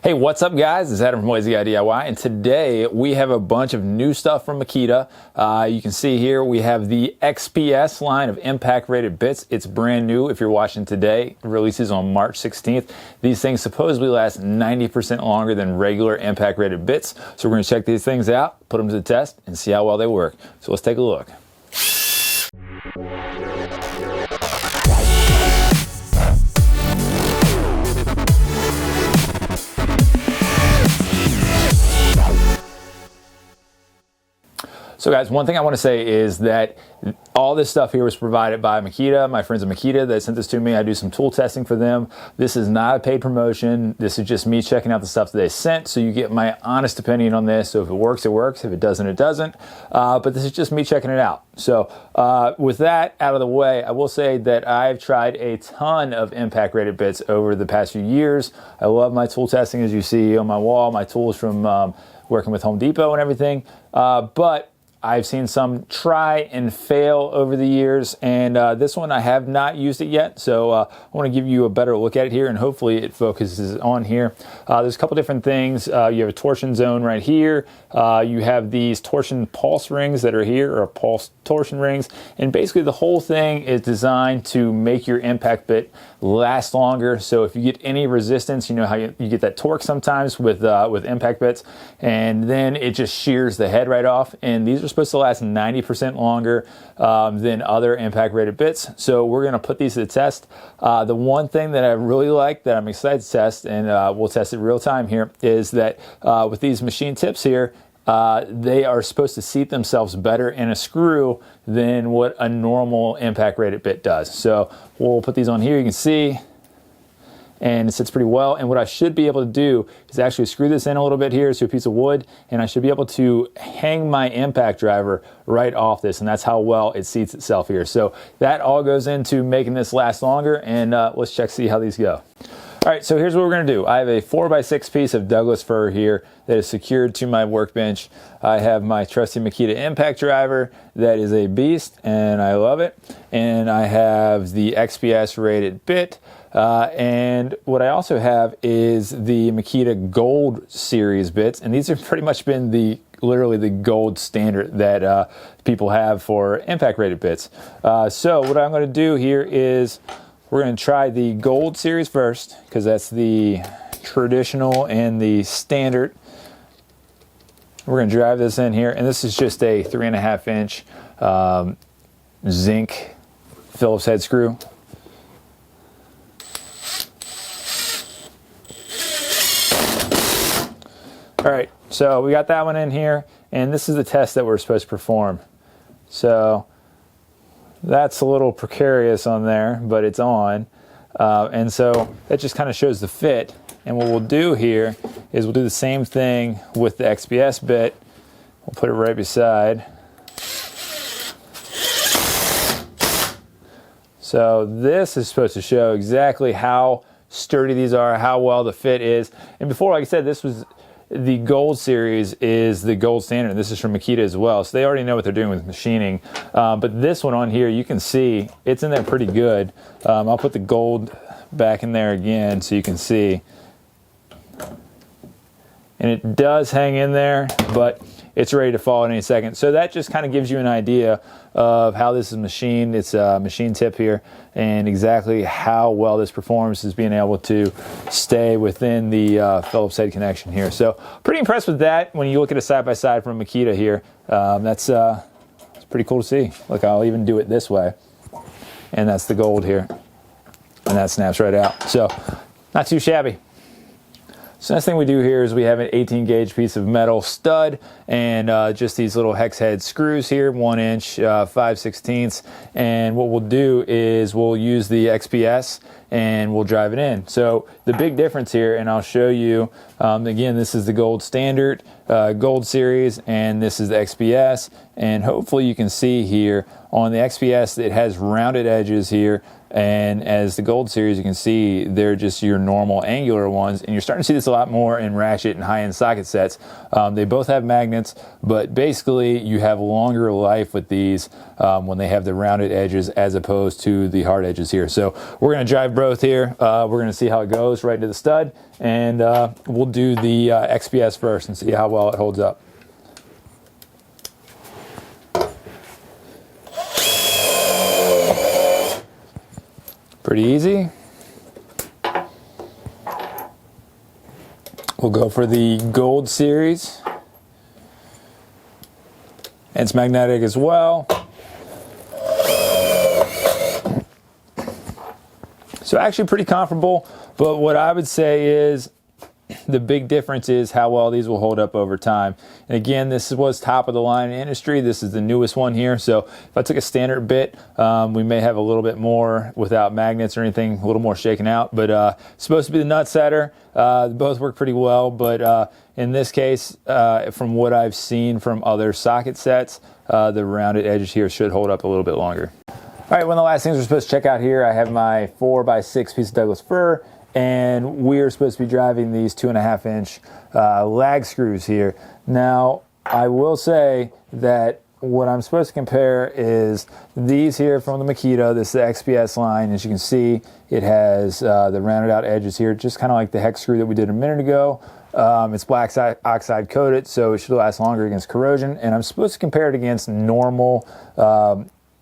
Hey, what's up guys? It's Adam from Lazy Guy DIY, and today we have a bunch of new stuff from Makita. You can see here we have the XPS line of impact rated bits. It's brand new if you're watching today. It releases on March 16th. These things supposedly last 90% longer than regular impact rated bits. So we're going to check these things out, put them to the test, and see how well they work. So let's take a look. So guys, one thing I want to say is that all this stuff here was provided by Makita, my friends at Makita that sent this to me. I do some tool testing for them. This is not a paid promotion. This is just me checking out the stuff that they sent, so you get my honest opinion on this. So if it works, it works. If it doesn't, it doesn't. But this is just me checking it out. So with that out of the way, I will say that I've tried a ton of impact rated bits over the past few years. I love my tool testing, as you see on my wall, my tools from working with Home Depot and everything. But I've seen some try and fail over the years, and this one I have not used it yet, so I want to give you a better look at it here, and hopefully it focuses on here. There's a couple different things. You have a torsion zone right here. You have these torsion pulse rings that are here, or pulse torsion rings, and basically the whole thing is designed to make your impact bit last longer. So if you get any resistance, you know how you get that torque sometimes with impact bits, and then it just shears the head right off, and these are supposed to last 90% longer than other impact rated bits. So we're going to put these to the test. The one thing that I really like that I'm excited to test, and we'll test it real time here, is that with these machine tips here, they are supposed to seat themselves better in a screw than what a normal impact rated bit does. So we'll put these on here. You can see, and it sits pretty well. And what I should be able to do is actually screw this in a little bit here to a piece of wood, and I should be able to hang my impact driver right off this, and that's how well it seats itself here. So that all goes into making this last longer, and let's see how these go. All right, so here's what we're going to do. I have a 4x6 piece of Douglas fir here that is secured to my workbench. I have my trusty Makita impact driver that is a beast, and I love it. And I have the XPS rated bit. And what I also have is the Makita Gold series bits, and these have pretty much been literally the gold standard that people have for impact rated bits. So what I'm going to do here is we're going to try the Gold series first, because that's the traditional and the standard. We're going to drive this in here, and this is just a 3.5 inch zinc Phillips head screw. All right, so we got that one in here, and this is the test that we're supposed to perform. So that's a little precarious on there, but it's on. And so that just kind of shows the fit. And what we'll do here is we'll do the same thing with the XPS bit. We'll put it right beside. So this is supposed to show exactly how sturdy these are, how well the fit is. And before, like I said, this was the Gold series is the gold standard. This is from Makita as well, so they already know what they're doing with machining. But this one on here, you can see it's in there pretty good. I'll put the gold back in there again so you can see. And it does hang in there, but it's ready to fall at any second. So that just kind of gives you an idea of how this is machined. It's a machine tip here, and exactly how well this performs is being able to stay within the Phillips head connection here. So pretty impressed with that when you look at a side-by-side from Makita here. It's pretty cool to see. Look, I'll even do it this way. And that's the Gold here. And that snaps right out. So not too shabby. So next thing we do here is we have an 18 gauge piece of metal stud, and just these little hex head screws here, 1 inch, 5/16. And what we'll do is we'll use the XPS and we'll drive it in. So the big difference here, and I'll show you, again, this is the Gold standard, Gold series, and this is the XPS. And hopefully you can see here on the XPS, it has rounded edges here. And as the Gold series, you can see they're just your normal angular ones, and you're starting to see this a lot more in ratchet and high-end socket sets. They both have magnets, but basically you have longer life with these when they have the rounded edges as opposed to the hard edges here. So we're going to drive both here. We're going to see how it goes right to the stud, and we'll do the XPS first and see how well it holds up. Pretty easy. We'll go for the Gold Series. It's magnetic as well. So actually pretty comparable, but what I would say is the big difference is how well these will hold up over time. And again, this was top of the line in the industry. This is the newest one here. So if I took a standard bit, we may have a little bit more without magnets or anything, a little more shaken out, but it's supposed to be the nut setter. Both work pretty well, but in this case, from what I've seen from other socket sets, the rounded edges here should hold up a little bit longer. All right, one of the last things we're supposed to check out here, I have my 4x6 piece of Douglas fir, and we're supposed to be driving these 2.5-inch lag screws here. Now, I will say that what I'm supposed to compare is these here from the Makita. This is the XPS line. As you can see, it has the rounded out edges here, just kind of like the hex screw that we did a minute ago. It's black oxide coated, so it should last longer against corrosion. And I'm supposed to compare it against normal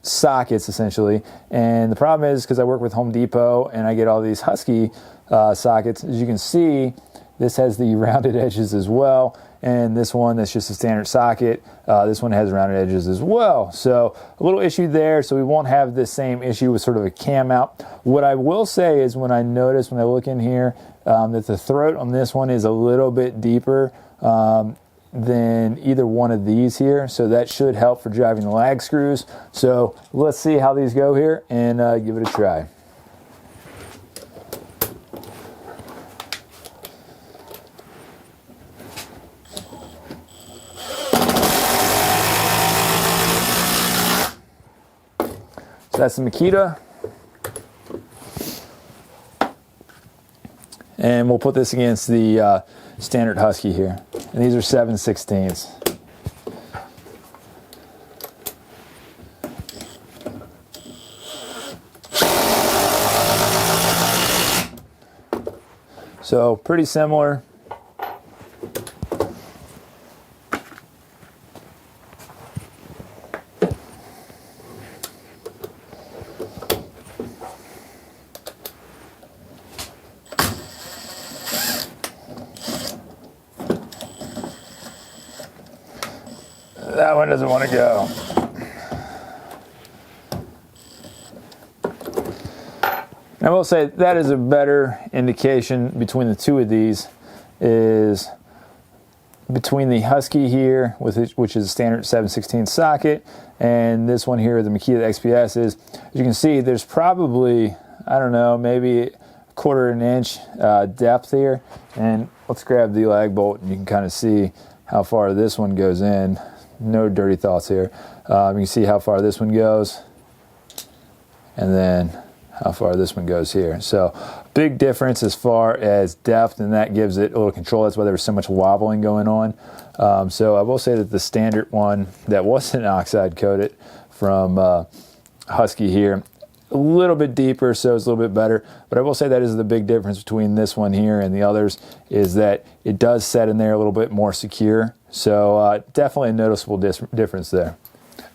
sockets, essentially. And the problem is, because I work with Home Depot and I get all these Husky sockets, as you can see, this has the rounded edges as well. And this one, that's just a standard socket. This one has rounded edges as well. So a little issue there. So we won't have the same issue with sort of a cam out. What I will say is when I look in here, that the throat on this one is a little bit deeper than either one of these here. So that should help for driving the lag screws. So let's see how these go here and give it a try. So that's the Makita. And we'll put this against the standard Husky here. And these are 7/16. So pretty similar. That one doesn't want to go. I will say that is a better indication between the two of these, is between the Husky here, which is a standard 7/16 socket, and this one here, the Makita XPS, is, as you can see, there's probably, I don't know, maybe 1/4 inch depth here. And let's grab the lag bolt and you can kind of see how far this one goes in. No dirty thoughts here. You can see how far this one goes, and then how far this one goes here. So big difference as far as depth, and that gives it a little control. That's why there was so much wobbling going on. So I will say that the standard one that wasn't oxide coated from Husky here, a little bit deeper, so it's a little bit better. But I will say that is the big difference between this one here and the others, is that it does set in there a little bit more secure. So definitely a noticeable difference there.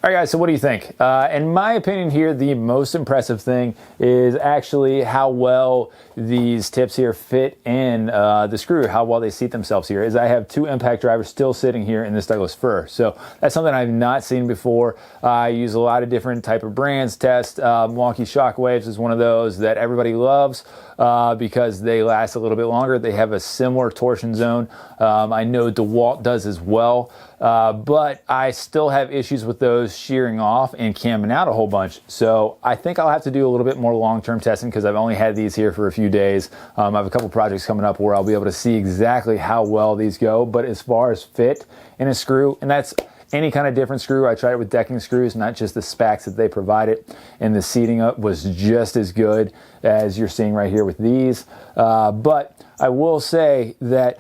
All right, guys, so what do you think? In my opinion here, the most impressive thing is actually how well these tips here fit in the screw, how well they seat themselves here. Is I have 2 impact drivers still sitting here in this Douglas fir. So that's something I've not seen before. I use a lot of different type of brands, test. Milwaukee Shockwaves is one of those that everybody loves because they last a little bit longer. They have a similar torsion zone. I know DeWalt does as well. But I still have issues with those shearing off and camming out a whole bunch. So I think I'll have to do a little bit more long-term testing because I've only had these here for a few days. I have a couple projects coming up where I'll be able to see exactly how well these go. But as far as fit in a screw, and that's any kind of different screw. I tried it with decking screws, not just the specs that they provided. And the seating up was just as good as you're seeing right here with these. But I will say that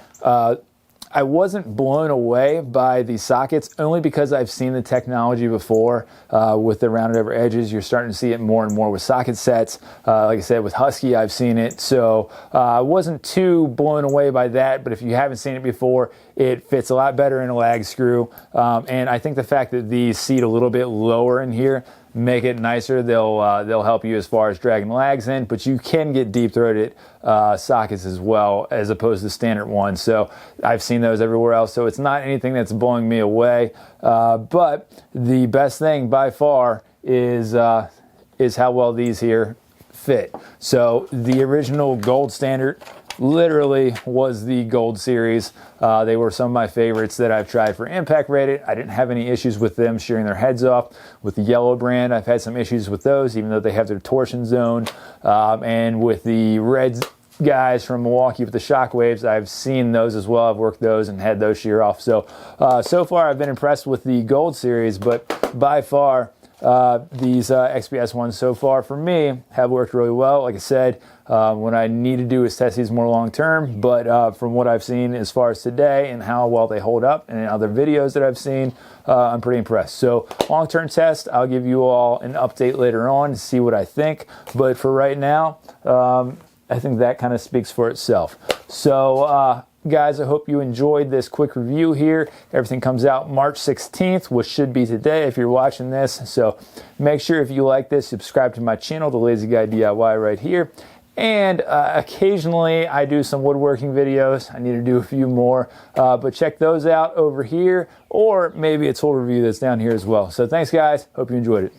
I wasn't blown away by the sockets, only because I've seen the technology before with the rounded over edges. You're starting to see it more and more with socket sets. Like I said, with Husky, I've seen it. So I wasn't too blown away by that, but if you haven't seen it before, it fits a lot better in a lag screw. And I think the fact that these seat a little bit lower in here make it nicer. They'll help you as far as dragging lags in, but you can get deep-throated sockets as well, as opposed to standard ones. So I've seen those everywhere else, so it's not anything that's blowing me away. But the best thing by far is how well these here fit. So the original gold standard literally was the gold series. They were some of my favorites that I've tried for impact rated. I didn't have any issues with them shearing their heads off. With the yellow brand, I've had some issues with those, even though they have their torsion zone. And with the red guys from Milwaukee with the Shockwaves, I've seen those as well. I've worked those and had those shear off. So far I've been impressed with the gold series, but by far these XPS ones so far for me have worked really well. Like I said, what I need to do is test these more long term, but from what I've seen as far as today and how well they hold up and other videos that I've seen, I'm pretty impressed. So long term test, I'll give you all an update later on to see what I think, but for right now, I think that kind of speaks for itself. So guys, I hope you enjoyed this quick review here. Everything comes out March 16th, which should be today if you're watching this. So make sure if you like this, subscribe to my channel, The Lazy Guy DIY right here. And occasionally I do some woodworking videos. I need to do a few more, but check those out over here, or maybe a tool review that's down here as well. So thanks guys, hope you enjoyed it.